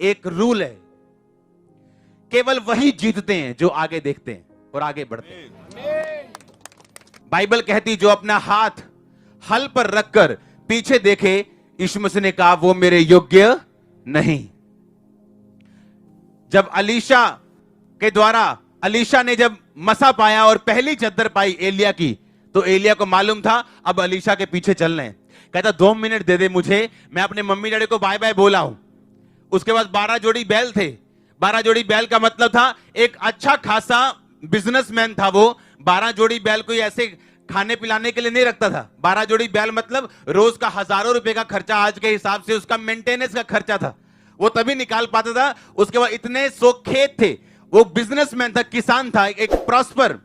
एक रूल है, केवल वही जीतते हैं जो आगे देखते हैं और आगे बढ़ते हैं। बाइबल कहती जो अपना हाथ हल पर रखकर पीछे देखे, यीशु मसीह ने कहा वो मेरे योग्य नहीं। जब अलीशा के द्वारा अलीशा ने जब मसा पाया और पहली चद्दर पाई एलिया की, तो एलिया को मालूम था अब अलीशा के पीछे चलना है। कहता 2 मिनट दे दे मुझे, मैं अपने मम्मी डैडी को बाय बाय बोला हूं। उसके बाद 12 जोड़ी बैल थे। 12 जोड़ी बैल का मतलब था एक अच्छा खासा बिजनेसमैन था वो। 12 जोड़ी बैल कोई ऐसे खाने पिलाने के लिए नहीं रखता था। 12 जोड़ी बैल मतलब रोज का हजारों रुपए का खर्चा, आज के हिसाब से उसका मेंटेनेंस का खर्चा था, वो तभी निकाल पाता था। उसके बाद इतने 100 खेत थे, वो बिजनेसमैन था, किसान था, एक प्रॉस्पर।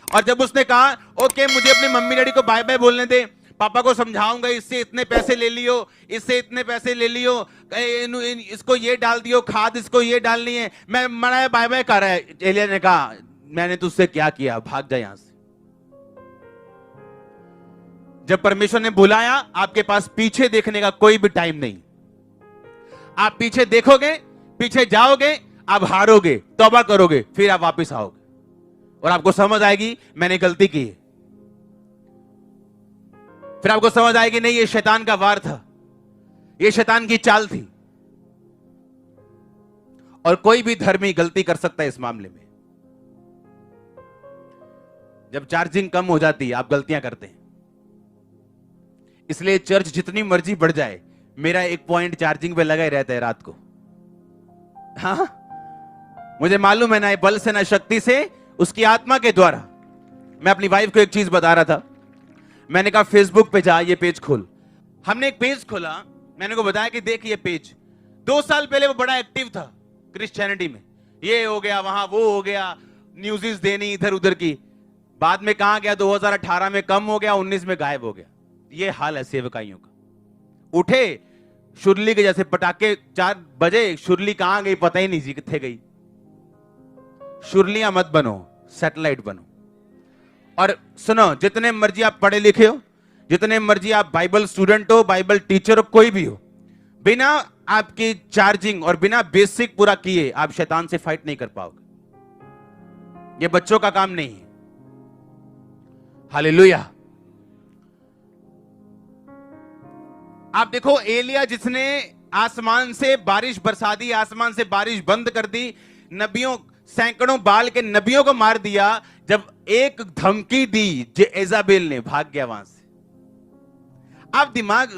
और जब उसने कहा ओके मुझे अपने मम्मी डैडी को बाय बाय बोलने दे, पापा को समझाऊंगा, इससे इतने पैसे ले लियो, इससे इतने पैसे ले लियो, इसको ये डाल दियो खाद, इसको ये डालनी है, मैं मरा बाय बाय कर रहा है। एलिया ने कहा मैंने तुझसे क्या किया, भाग जा यहां से। जब परमेश्वर ने बुलाया, आपके पास पीछे देखने का कोई भी टाइम नहीं। आप पीछे देखोगे, पीछे जाओगे, आप हारोगे, तौबा करोगे, फिर आप वापस आओगे और आपको समझ आएगी मैंने गलती की। फिर आपको समझ आएगी नहीं ये शैतान का वार था, ये शैतान की चाल थी। और कोई भी धर्मी गलती कर सकता है इस मामले में। जब चार्जिंग कम हो जाती है आप गलतियां करते हैं। इसलिए चर्च जितनी मर्जी बढ़ जाए, मेरा 1 पॉइंट चार्जिंग पे लगा ही रहता है रात को। हाँ मुझे मालूम है ना बल से ना शक्ति से, उसकी आत्मा के द्वारा। मैं अपनी वाइफ को एक चीज बता रहा था, मैंने कहा फेसबुक पे जा, ये पेज खोल। हमने एक पेज खोला, मैंने को बताया कि देख ये पेज 2 साल पहले वो बड़ा एक्टिव था क्रिश्चियनिटी में, ये हो गया वहां वो हो गया, न्यूज़ देनी इधर उधर की। बाद में कहां गया, 2018 में कम हो गया, 19 में गायब हो गया। ये हाल है सेवकाइयों का। उठे शुरली के जैसे पटाखे, 4 बजे शुरली कहां गई पता ही नहीं जी, किथे गई। शुरलियां मत बनो, सैटेलाइट बनो। और सुनो, जितने मर्जी आप पढ़े लिखे हो, जितने मर्जी आप बाइबल स्टूडेंट हो, बाइबल टीचर हो, कोई भी हो, बिना आपकी चार्जिंग और बिना बेसिक पूरा किए आप शैतान से फाइट नहीं कर पाओगे। ये बच्चों का काम नहीं है। हालेलुया। आप देखो एलिया जिसने आसमान से बारिश बरसा दी, आसमान से बारिश बंद कर दी, नबियों सैकड़ों बाल के नबियों को मार दिया। जब एक धमकी दी जेज़ाबेल ने, भाग गया वहां से। आप दिमाग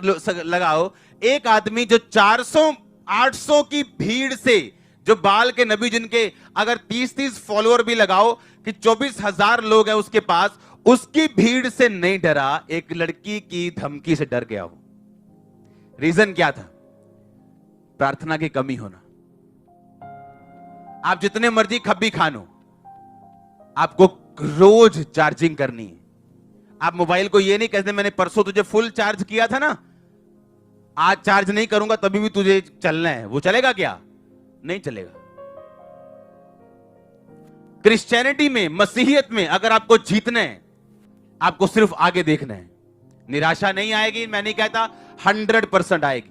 लगाओ, एक आदमी जो 400-800 की भीड़ से, जो बाल के नबी जिनके अगर 30-30 फॉलोअर भी लगाओ कि 24,000 लोग हैं उसके पास, उसकी भीड़ से नहीं डरा, एक लड़की की धमकी से डर गया। वो रीजन क्या था? प्रार्थना की कमी होना। आप जितने मर्जी खब्बी खानो, आपको रोज चार्जिंग करनी है। आप मोबाइल को ये नहीं कहते मैंने परसों तुझे फुल चार्ज किया था ना, आज चार्ज नहीं करूंगा तभी भी तुझे चलना है। वो चलेगा क्या? नहीं चलेगा। क्रिश्चियनिटी में, मसीहियत में अगर आपको जीतना है, आपको सिर्फ आगे देखना है। निराशा नहीं आएगी, मैं नहीं कहता, 100% आएगी।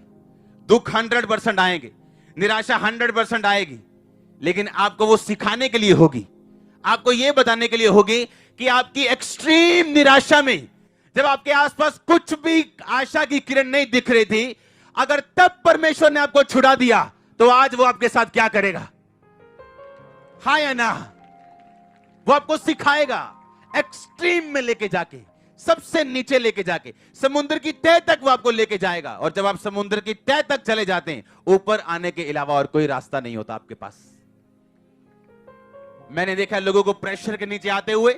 दुख 100% आएंगे, निराशा 100% आएगी, लेकिन आपको वो सिखाने के लिए होगी, आपको ये बताने के लिए होगी कि आपकी एक्सट्रीम निराशा में, जब आपके आसपास कुछ भी आशा की किरण नहीं दिख रही थी, अगर तब परमेश्वर ने आपको छुड़ा दिया, तो आज वो आपके साथ क्या करेगा? हाँ या ना? वो आपको सिखाएगा, एक्सट्रीम में लेके जाके, सबसे नीचे लेके जाके, समुद्र की तह तक वो आपको लेके जाएगा। और जब आप समुद्र की तह तक चले जाते हैं, ऊपर आने के अलावा और कोई रास्ता नहीं होता आपके पास। मैंने देखा लोगों को प्रेशर के नीचे आते हुए,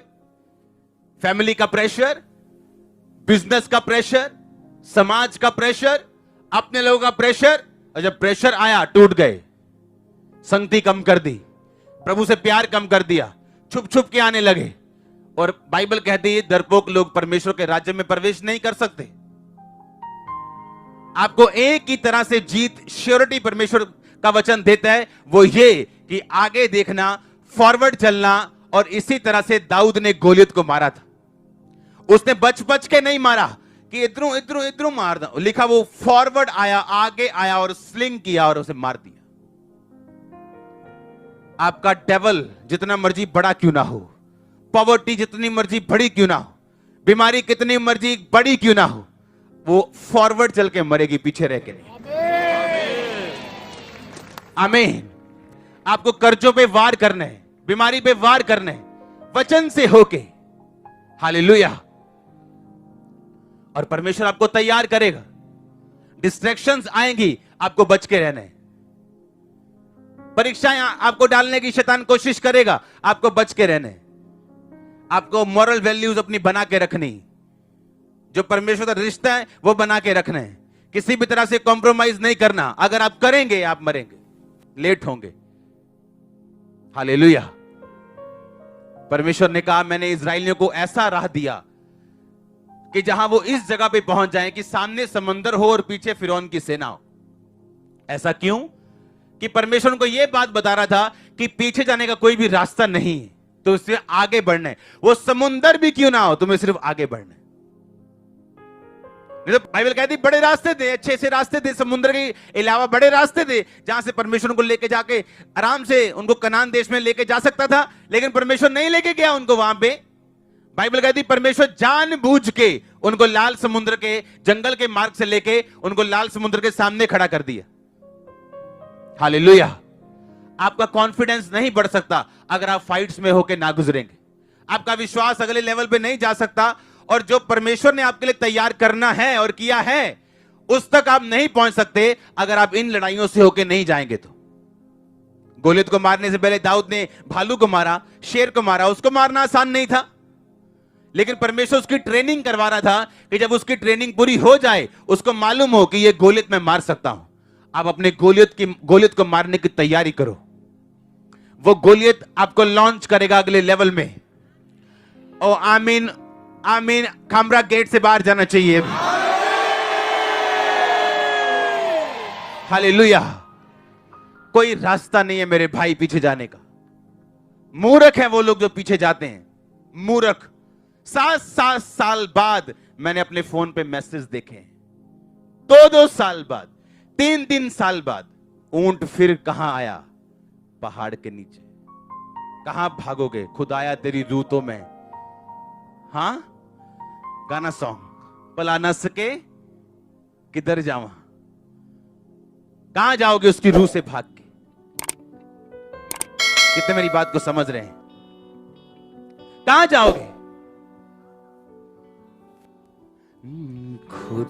फैमिली का प्रेशर, बिजनेस का प्रेशर, समाज का प्रेशर, अपने लोगों का प्रेशर, और जब प्रेशर आया टूट गए, संगति कम कर दी, प्रभु से प्यार कम कर दिया, छुप छुप के आने लगे। और बाइबल कहती है डरपोक लोग परमेश्वर के राज्य में प्रवेश नहीं कर सकते। आपको एक ही तरह से जीत, श्योरिटी परमेश्वर का वचन देता है, वो ये कि आगे देखना, फॉरवर्ड चलना। और इसी तरह से दाऊद ने गोलियत को मारा था। उसने बच बच के नहीं मारा कि इधरों इधरों इधरों मार दो, लिखा वो फॉरवर्ड आया, आगे आया और स्लिंग किया और उसे मार दिया। आपका डेवल जितना मर्जी बड़ा क्यों ना हो, पॉवर्टी जितनी मर्जी बड़ी क्यों ना हो, बीमारी कितनी मर्जी बड़ी क्यों ना हो, वो फॉरवर्ड चल के मरेगी, पीछे रह के नहीं। आमीन। आपको कर्जों पे वार करने हैं, बीमारी पे वार करने हैं, वचन से होके। हालेलुया। और परमेश्वर आपको तैयार करेगा। डिस्ट्रैक्शंस आएंगी, आपको बच के रहना है। परीक्षाएं आपको डालने की शैतान कोशिश करेगा, आपको बच के रहना है। आपको मॉरल वैल्यूज अपनी बना के रखनी, जो परमेश्वर का रिश्ता है वो बना के रखना है। किसी भी तरह से कॉम्प्रोमाइज नहीं करना। अगर आप करेंगे आप मरेंगे, लेट होंगे। हालेलुया। परमेश्वर ने कहा मैंने इजराइलियों को ऐसा राह दिया कि जहां वो इस जगह पे पहुंच जाएं कि सामने समंदर हो और पीछे फिरौन की सेना हो। ऐसा क्यों? कि परमेश्वर को यह बात बता रहा था कि पीछे जाने का कोई भी रास्ता नहीं है, तो इससे आगे बढ़ना है। वो समुंदर भी क्यों ना हो, तुम्हें सिर्फ आगे बढ़ना है। नहीं तो बाइबल कहती बड़े रास्ते दे, अच्छे से रास्ते दे, समुद्र के अलावा बड़े रास्ते दे, जहां से परमेश्वर को लेके जाके आराम से उनको कनान देश में लेके जा सकता था। लेकिन परमेश्वर नहीं लेके गया उनको वहां पे। बाइबल कहती परमेश्वर जानबूझ के उनको लाल समुद्र के जंगल के मार्ग से लेके उनको लाल समुद्र के सामने खड़ा कर दिया। हालेलुया। आपका कॉन्फिडेंस नहीं बढ़ सकता अगर आप फाइट्स में होकर ना गुजरेंगे। आपका विश्वास अगले लेवल पे नहीं जा सकता, और जो परमेश्वर ने आपके लिए तैयार करना है और किया है उस तक आप नहीं पहुंच सकते अगर आप इन लड़ाइयों से होकर नहीं जाएंगे। तो गोलियत को मारने से पहले दाऊद ने भालू को मारा, शेर को मारा। उसको मारना आसान नहीं था, लेकिन परमेश्वर उसकी ट्रेनिंग करवा रहा था कि जब उसकी ट्रेनिंग पूरी हो जाए उसको मालूम हो कि ये गोलियत मैं मार सकता हूं। आप अपने गोलियत को मारने की तैयारी करो। वो गोलियत आपको लॉन्च करेगा अगले लेवल में। ओ आमीन, आमीन। खामरा गेट से बाहर जाना चाहिए। हालेलुया। कोई रास्ता नहीं है मेरे भाई पीछे जाने का। मूर्ख है वो लोग जो पीछे जाते हैं, मूर्ख। 7 साल बाद मैंने अपने फोन पे मैसेज देखे, 2 साल बाद, 3 साल बाद। ऊंट फिर कहां आया? पहाड़ के नीचे। कहां भागोगे? खुदाया तेरी रूतों में। हां, गाना सॉन्ग। पला न सके किधर जावा, कहां जाओगे उसकी रूह से भाग के? कितने मेरी बात को समझ रहे हैं? कहां जाओगे? खुद